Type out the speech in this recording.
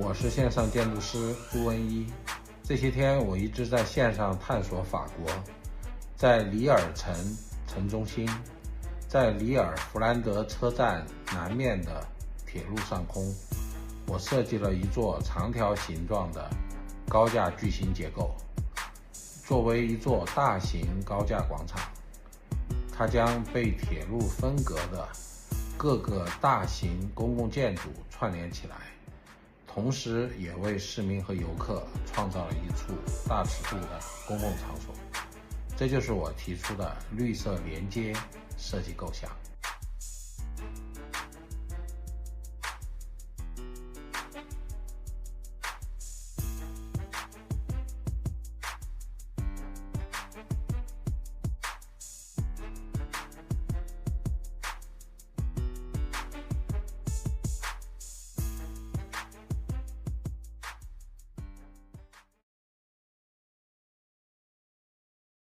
我是线上建筑师朱文一。这些天我一直在线上探索法国，在里尔城中心，在里尔弗兰德车站南面的铁路上空，我设计了一座长条形状的高架矩形结构，作为一座大型高架广场，它将被铁路分隔的各个大型公共建筑串联起来，同时也为市民和游客创造了一处大尺度的公共场所。这就是我提出的绿色连接设计构想。